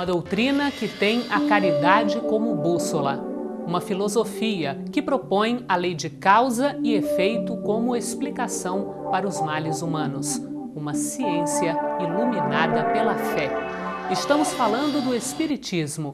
doutrina que tem a caridade como bússola. Uma filosofia que propõe a lei de causa e efeito como explicação para os males humanos. Uma ciência iluminada pela fé. Estamos falando do Espiritismo.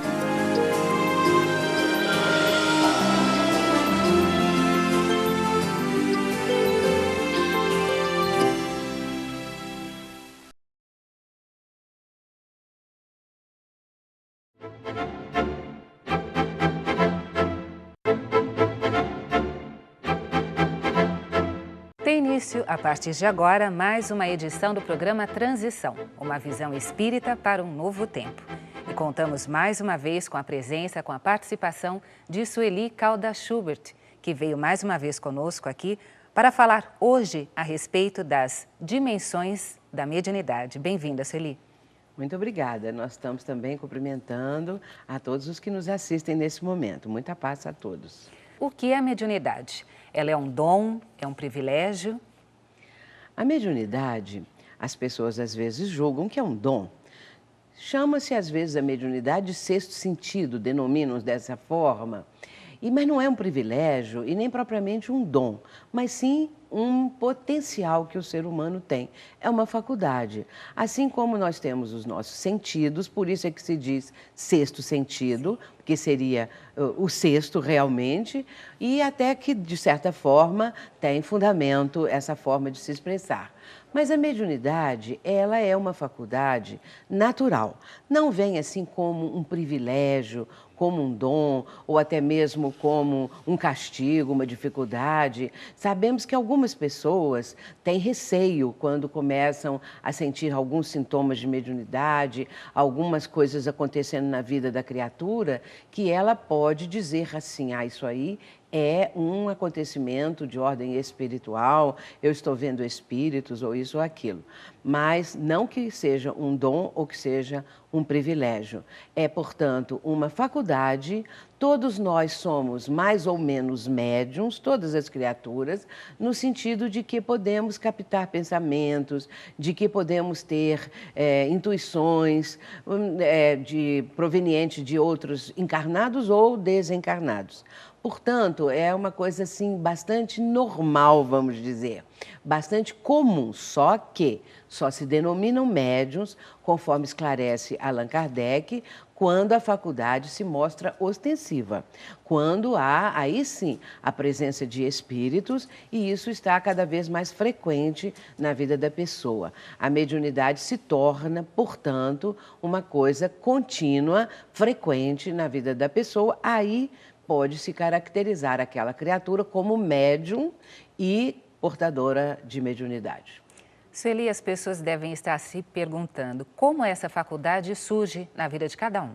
Tem início, a partir de agora, mais uma edição do programa Transição, uma visão espírita para um novo tempo. E contamos mais uma vez com a presença, com a participação de Sueli Caldas Schubert, que veio mais uma vez conosco aqui para falar hoje a respeito das dimensões da mediunidade. Bem-vinda, Sueli. Muito obrigada. Nós estamos também cumprimentando a todos os que nos assistem nesse momento. Muita paz a todos. O que é a mediunidade? Ela é um dom? É um privilégio? A mediunidade, as pessoas às vezes julgam que é um dom. Chama-se às vezes a mediunidade de sexto sentido, denominam-nos dessa forma. Mas não é um privilégio e nem propriamente um dom, mas sim um potencial que o ser humano tem. É uma faculdade. Assim como nós temos os nossos sentidos, por isso é que se diz sexto sentido, que seria o sexto realmente, e até que, de certa forma, tem fundamento essa forma de se expressar. Mas a mediunidade, ela é uma faculdade natural. Não vem assim como um privilégio, como um dom, ou até mesmo como um castigo, uma dificuldade. Sabemos que algumas pessoas têm receio quando começam a sentir alguns sintomas de mediunidade, algumas coisas acontecendo na vida da criatura, que ela pode dizer assim, isso aí é um acontecimento de ordem espiritual, eu estou vendo espíritos ou isso ou aquilo. Mas não que seja um dom ou que seja um privilégio. É, portanto, uma faculdade. Todos nós somos mais ou menos médiuns, todas as criaturas, no sentido de que podemos captar pensamentos, de que podemos ter intuições provenientes de outros encarnados ou desencarnados. Portanto, é uma coisa assim bastante normal, vamos dizer, bastante comum, só que só se denominam médiuns, conforme esclarece Allan Kardec, quando a faculdade se mostra ostensiva, quando há, aí sim, a presença de espíritos e isso está cada vez mais frequente na vida da pessoa. A mediunidade se torna, portanto, uma coisa contínua, frequente na vida da pessoa, aí pode se caracterizar aquela criatura como médium e portadora de mediunidade. Sueli, as pessoas devem estar se perguntando como essa faculdade surge na vida de cada um.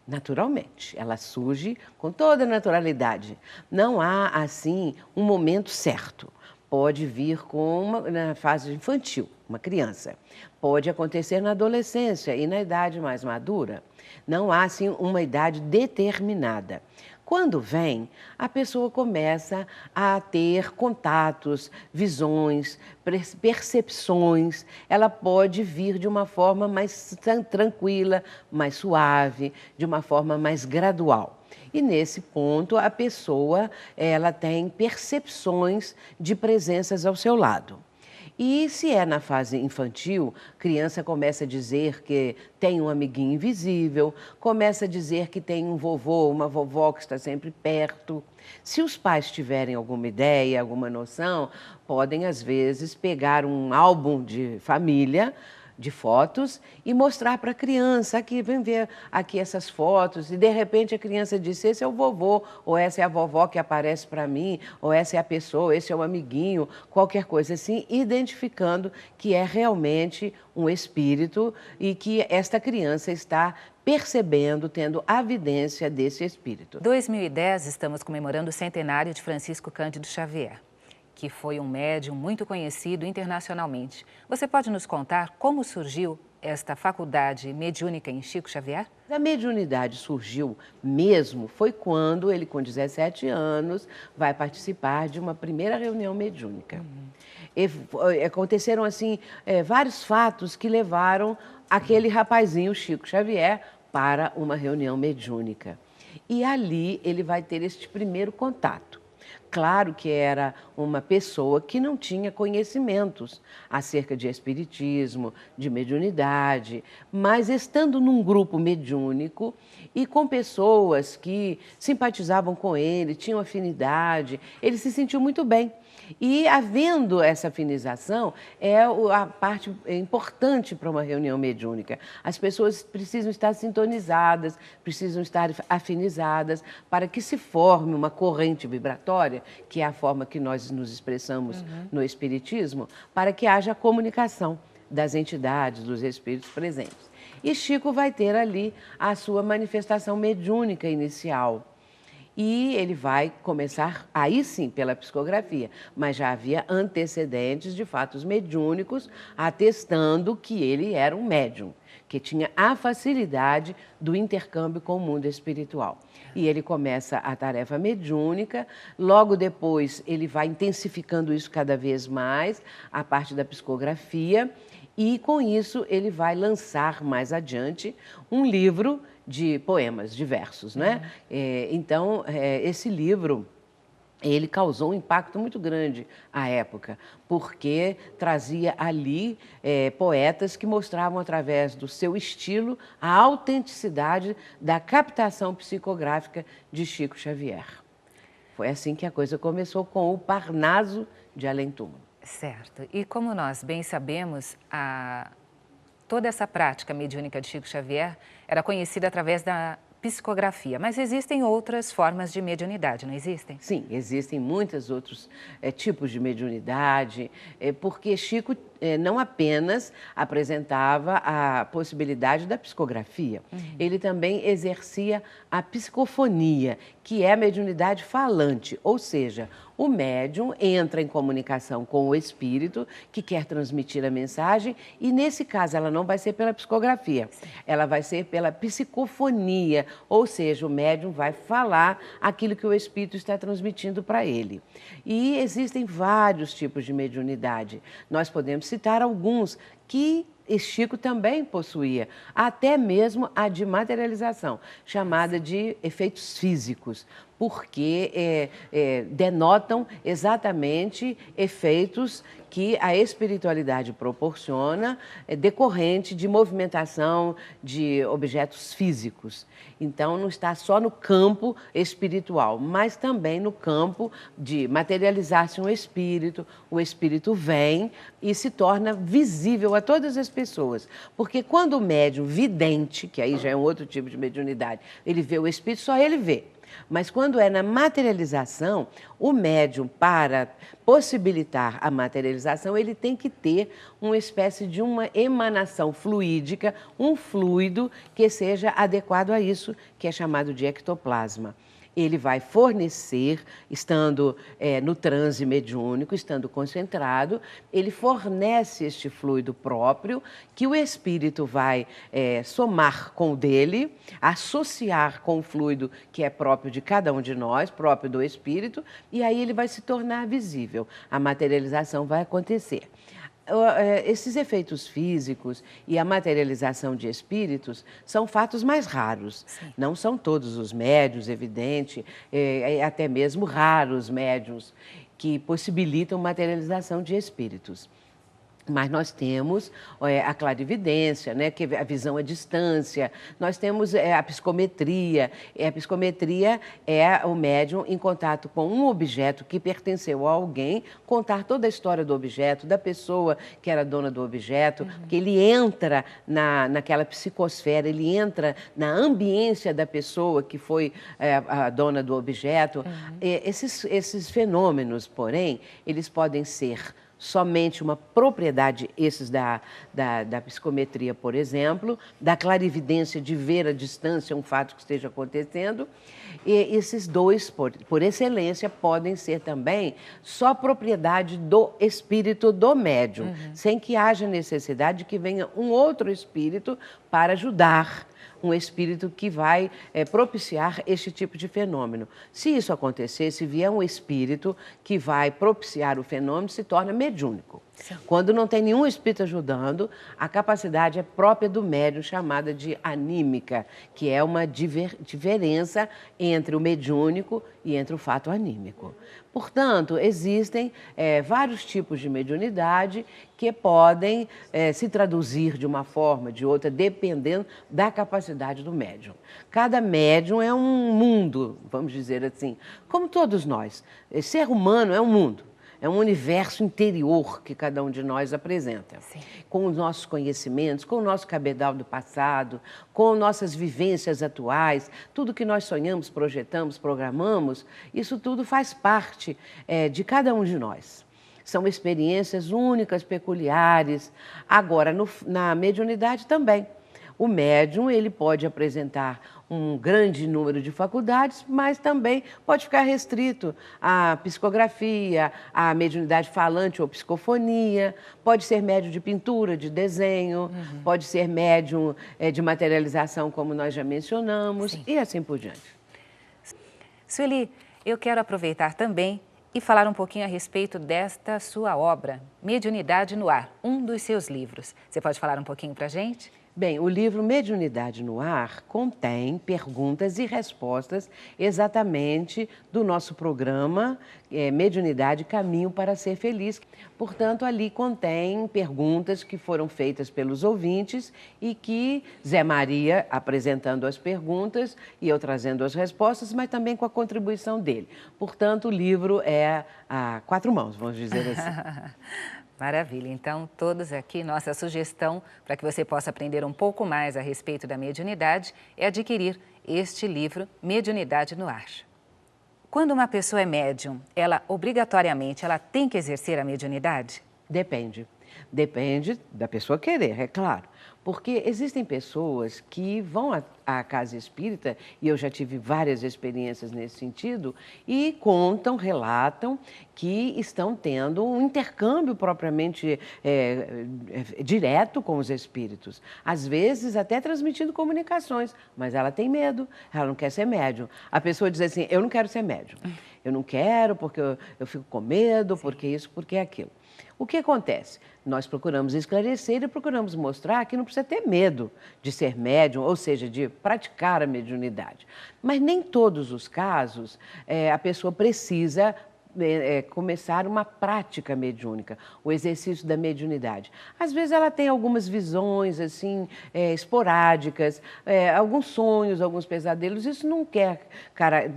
Naturalmente, ela surge com toda naturalidade. Não há, assim, um momento certo. Pode vir na fase infantil, uma criança. Pode acontecer na adolescência e na idade mais madura. Não há, assim, uma idade determinada. Quando vem, a pessoa começa a ter contatos, visões, percepções. Ela pode vir de uma forma mais tranquila, mais suave, de uma forma mais gradual. E nesse ponto, a pessoa ela tem percepções de presenças ao seu lado. E se é na fase infantil, a criança começa a dizer que tem um amiguinho invisível, começa a dizer que tem um vovô, uma vovó que está sempre perto. Se os pais tiverem alguma ideia, alguma noção, podem às vezes pegar um álbum de família, de fotos e mostrar para a criança, aqui, vem ver aqui essas fotos, e de repente a criança diz, esse é o vovô, ou essa é a vovó que aparece para mim, ou essa é a pessoa, esse é o amiguinho, qualquer coisa assim, identificando que é realmente um espírito e que esta criança está percebendo, tendo evidência desse espírito. 2010, estamos comemorando o centenário de Francisco Cândido Xavier, que foi um médium muito conhecido internacionalmente. Você pode nos contar como surgiu esta faculdade mediúnica em Chico Xavier? A mediunidade surgiu mesmo, foi quando ele, com 17 anos, vai participar de uma primeira reunião mediúnica. Aconteceram, assim, vários fatos que levaram aquele rapazinho, Chico Xavier, para uma reunião mediúnica. E ali ele vai ter este primeiro contato. Claro que era uma pessoa que não tinha conhecimentos acerca de espiritismo, de mediunidade, mas estando num grupo mediúnico e com pessoas que simpatizavam com ele, tinham afinidade, ele se sentiu muito bem. E havendo essa afinização, é a parte importante para uma reunião mediúnica. As pessoas precisam estar sintonizadas, precisam estar afinizadas para que se forme uma corrente vibratória, que é a forma que nós nos expressamos no Espiritismo, para que haja comunicação das entidades, dos espíritos presentes. E Chico vai ter ali a sua manifestação mediúnica inicial. E ele vai começar, aí sim, pela psicografia, mas já havia antecedentes de fatos mediúnicos atestando que ele era um médium, que tinha a facilidade do intercâmbio com o mundo espiritual. E ele começa a tarefa mediúnica, logo depois ele vai intensificando isso cada vez mais, a parte da psicografia, e com isso ele vai lançar mais adiante um livro de poemas, de versos, né? Então, esse livro, ele causou um impacto muito grande à época, porque trazia ali poetas que mostravam, através do seu estilo, a autenticidade da captação psicográfica de Chico Xavier. Foi assim que a coisa começou, com o Parnaso de Além Túmulo. Certo. E como nós bem sabemos, toda essa prática mediúnica de Chico Xavier era conhecida através da psicografia, mas existem outras formas de mediunidade, não existem? Sim, existem muitos outros tipos de mediunidade, porque Chico não apenas apresentava a possibilidade da psicografia, ele também exercia a psicofonia, que é a mediunidade falante, ou seja, o médium entra em comunicação com o espírito que quer transmitir a mensagem e, nesse caso, ela não vai ser pela psicografia, ela vai ser pela psicofonia, ou seja, o médium vai falar aquilo que o espírito está transmitindo para ele. E existem vários tipos de mediunidade. Nós podemos citar alguns que Chico também possuía, até mesmo a de materialização, chamada de efeitos físicos, porque denotam exatamente efeitos que a espiritualidade proporciona, decorrente de movimentação de objetos físicos. Então, não está só no campo espiritual, mas também no campo de materializar-se um espírito, o espírito vem e se torna visível a todas as pessoas. Porque quando o médium vidente, que aí já é um outro tipo de mediunidade, ele vê o espírito, só ele vê. Mas quando é na materialização, o médium, para possibilitar a materialização, ele tem que ter uma espécie de uma emanação fluídica, um fluido que seja adequado a isso, que é chamado de ectoplasma. Ele vai fornecer, estando no transe mediúnico, estando concentrado, ele fornece este fluido próprio, que o espírito vai somar com o dele, associar com o fluido que é próprio de cada um de nós, próprio do espírito, e aí ele vai se tornar visível. A materialização vai acontecer. Esses efeitos físicos e a materialização de espíritos são fatos mais raros. Sim. Não são todos os médiuns, evidente, até mesmo raros médiuns que possibilitam materialização de espíritos. Mas nós temos a clarividência, né, que é a visão à distância, nós temos a psicometria. A psicometria é o médium em contato com um objeto que pertenceu a alguém, contar toda a história do objeto, da pessoa que era dona do objeto, que ele entra naquela psicosfera, ele entra na ambiência da pessoa que foi a dona do objeto. Esses fenômenos, porém, eles podem ser somente uma propriedade, esses da psicometria, por exemplo, da clarividência de ver à distância um fato que esteja acontecendo. E esses dois, por excelência, podem ser também só propriedade do espírito do médium, sem que haja necessidade de que venha um outro espírito para ajudar, um espírito que vai propiciar este tipo de fenômeno. Se isso acontecer, se vier um espírito que vai propiciar o fenômeno, se torna mediúnico. Sim. Quando não tem nenhum espírito ajudando, a capacidade é própria do médium, chamada de anímica, que é uma diferença entre o mediúnico e entre o fato anímico. Portanto, existem vários tipos de mediunidade que podem se traduzir de uma forma ou de outra, dependendo da capacidade do médium. Cada médium é um mundo, vamos dizer assim, como todos nós. Ser humano é um mundo. É um universo interior que cada um de nós apresenta. Sim. Com os nossos conhecimentos, com o nosso cabedal do passado, com nossas vivências atuais, tudo que nós sonhamos, projetamos, programamos, isso tudo faz parte de cada um de nós. São experiências únicas, peculiares. Agora, na mediunidade também. O médium, ele pode apresentar um grande número de faculdades, mas também pode ficar restrito à psicografia, à mediunidade falante ou psicofonia, pode ser médium de pintura, de desenho, pode ser médium de materialização, como nós já mencionamos, Sim. E assim por diante. Sueli, eu quero aproveitar também e falar um pouquinho a respeito desta sua obra, Mediunidade no Ar, um dos seus livros. Você pode falar um pouquinho para a gente? Bem, o livro Mediunidade no Ar contém perguntas e respostas exatamente do nosso programa Mediunidade Caminho para Ser Feliz. Portanto, ali contém perguntas que foram feitas pelos ouvintes e que Zé Maria apresentando as perguntas e eu trazendo as respostas, mas também com a contribuição dele. Portanto, o livro é a 4 mãos, vamos dizer assim. Maravilha. Então, todos aqui, nossa sugestão para que você possa aprender um pouco mais a respeito da mediunidade é adquirir este livro, Mediunidade no Ar. Quando uma pessoa é médium, ela obrigatoriamente tem que exercer a mediunidade? Depende. Depende da pessoa querer, é claro. Porque existem pessoas que vão à casa espírita, e eu já tive várias experiências nesse sentido, e contam, relatam que estão tendo um intercâmbio propriamente direto com os espíritos. Às vezes até transmitindo comunicações, mas ela tem medo, ela não quer ser médium. A pessoa diz assim, eu não quero ser médium. Eu não quero porque eu fico com medo, porque isso, porque aquilo. O que acontece? Nós procuramos esclarecer e procuramos mostrar que não precisa ter medo de ser médium, ou seja, de praticar a mediunidade. Mas nem todos os casos a pessoa precisa começar uma prática mediúnica, o exercício da mediunidade. Às vezes ela tem algumas visões assim esporádicas, alguns sonhos, alguns pesadelos. Isso não quer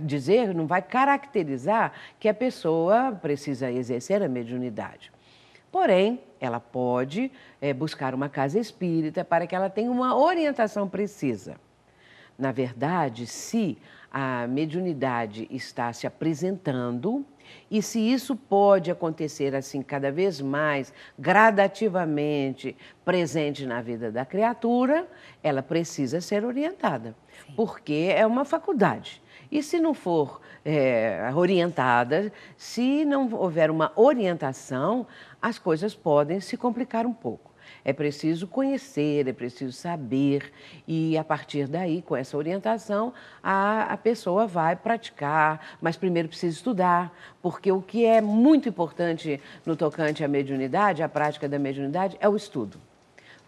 dizer, não vai caracterizar que a pessoa precisa exercer a mediunidade. Porém, ela pode buscar uma casa espírita para que ela tenha uma orientação precisa. Na verdade, se a mediunidade está se apresentando e se isso pode acontecer assim cada vez mais, gradativamente, presente na vida da criatura, ela precisa ser orientada, porque é uma faculdade. E se não for orientada, se não houver uma orientação, as coisas podem se complicar um pouco. É preciso conhecer, é preciso saber e, a partir daí, com essa orientação, a pessoa vai praticar, mas primeiro precisa estudar, porque o que é muito importante no tocante à mediunidade, à prática da mediunidade, é o estudo.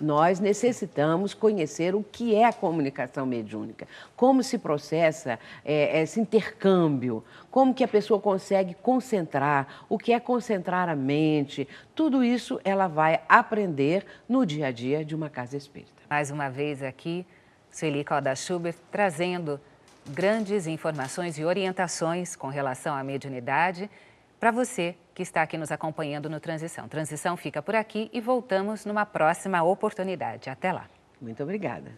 Nós necessitamos conhecer o que é a comunicação mediúnica, como se processa esse intercâmbio, como que a pessoa consegue concentrar, o que é concentrar a mente, tudo isso ela vai aprender no dia a dia de uma casa espírita. Mais uma vez aqui, Sueli Caldas-Schubert trazendo grandes informações e orientações com relação à mediunidade para você que está aqui nos acompanhando no Transição. Transição fica por aqui e voltamos numa próxima oportunidade. Até lá. Muito obrigada.